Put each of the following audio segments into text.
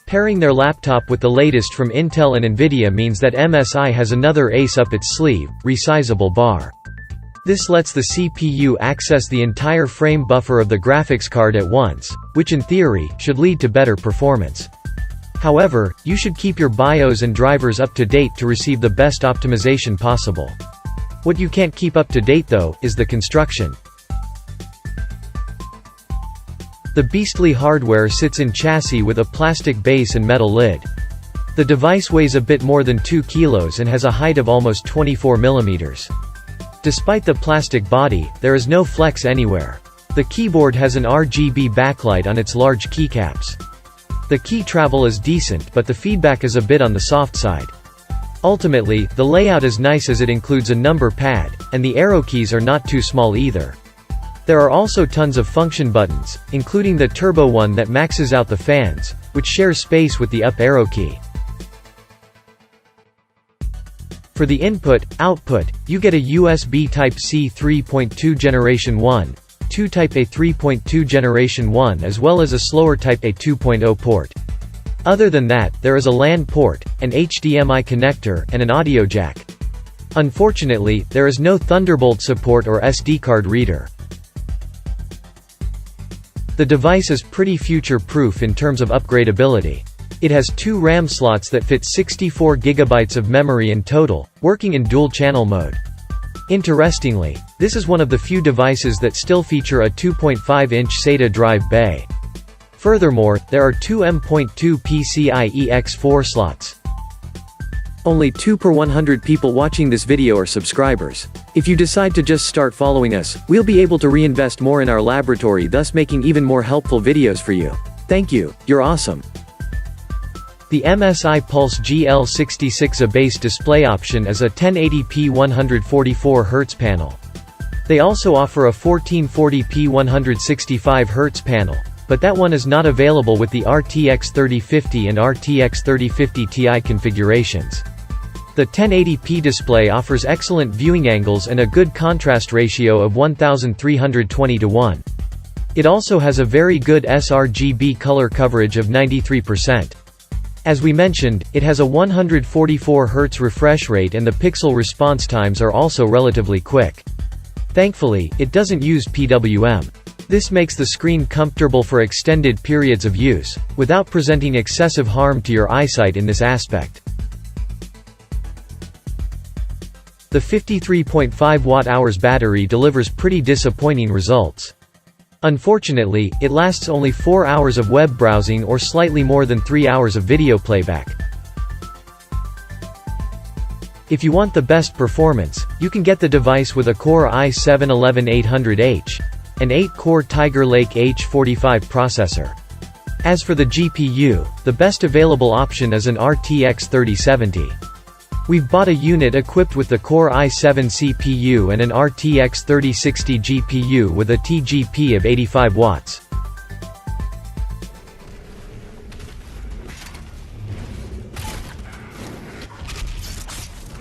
Pairing their laptop with the latest from Intel and NVIDIA means that MSI has another ace up its sleeve: resizable bar. This lets the CPU access the entire frame buffer of the graphics card at once, which in theory, should lead to better performance. However, you should keep your BIOS and drivers up to date to receive the best optimization possible. What you can't keep up to date though, is the construction. The beastly hardware sits in chassis with a plastic base and metal lid. The device weighs a bit more than 2 kilos and has a height of almost 24 millimeters. Despite the plastic body, there is no flex anywhere. The keyboard has an RGB backlight on its large keycaps. The key travel is decent, but the feedback is a bit on the soft side. Ultimately, the layout is nice as it includes a number pad, and the arrow keys are not too small either. There are also tons of function buttons, including the turbo one that maxes out the fans, which shares space with the up arrow key. For the input/output, you get a USB Type-C 3.2 Generation 1, 2 Type-A 3.2 Generation 1 as well as a slower Type-A 2.0 port. Other than that, there is a LAN port, an HDMI connector, and an audio jack. Unfortunately, there is no Thunderbolt support or SD card reader. The device is pretty future-proof in terms of upgradability. It has 2 RAM slots that fit 64 GB of memory in total, working in dual-channel mode. Interestingly, this is one of the few devices that still feature a 2.5-inch SATA drive bay. Furthermore, there are 2 M.2 PCIe X4 slots. Only 2 per 100 people watching this video are subscribers. If you decide to just start following us, we'll be able to reinvest more in our laboratory, thus making even more helpful videos for you. Thank you, you're awesome. The MSI Pulse GL66 A base display option is a 1080p 144Hz panel. They also offer a 1440p 165Hz panel, but that one is not available with the RTX 3050 and RTX 3050 Ti configurations. The 1080p display offers excellent viewing angles and a good contrast ratio of 1320:1. It also has a very good sRGB color coverage of 93%. As we mentioned, it has a 144 Hz refresh rate and the pixel response times are also relatively quick. Thankfully, it doesn't use PWM. This makes the screen comfortable for extended periods of use, without presenting excessive harm to your eyesight in this aspect. The 53.5 watt-hours battery delivers pretty disappointing results. Unfortunately, it lasts only 4 hours of web browsing or slightly more than 3 hours of video playback. If you want the best performance, you can get the device with a Core i7-11800H, an 8-core Tiger Lake H45 processor. As for the GPU, the best available option is an RTX 3070. We've bought a unit equipped with the Core i7 CPU and an RTX 3060 GPU with a TGP of 85 watts.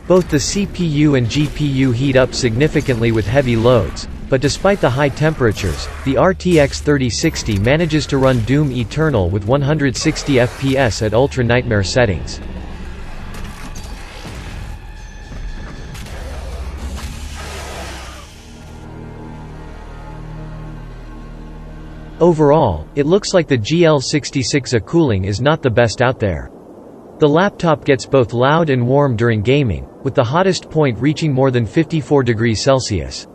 Both the CPU and GPU heat up significantly with heavy loads, but despite the high temperatures, the RTX 3060 manages to run Doom Eternal with 160 FPS at ultra nightmare settings. Overall, it looks like the GL66 cooling is not the best out there. The laptop gets both loud and warm during gaming, with the hottest point reaching more than 54 degrees Celsius.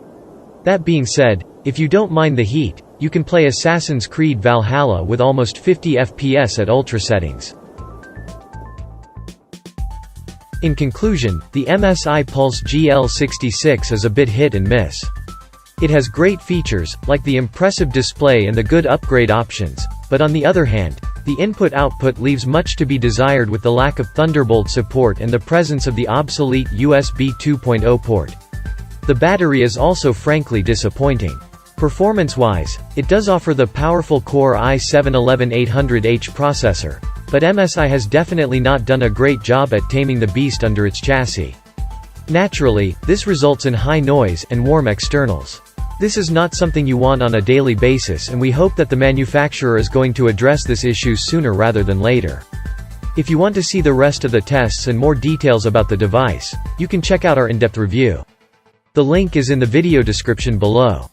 That being said, if you don't mind the heat, you can play Assassin's Creed Valhalla with almost 50 FPS at ultra settings. In conclusion, the MSI Pulse GL66 is a bit hit and miss. It has great features, like the impressive display and the good upgrade options, but on the other hand, the input-output leaves much to be desired with the lack of Thunderbolt support and the presence of the obsolete USB 2.0 port. The battery is also frankly disappointing. Performance-wise, it does offer the powerful Core i7-11800H processor, but MSI has definitely not done a great job at taming the beast under its chassis. Naturally, this results in high noise and warm externals. This is not something you want on a daily basis, and we hope that the manufacturer is going to address this issue sooner rather than later. If you want to see the rest of the tests and more details about the device, you can check out our in-depth review. The link is in the video description below.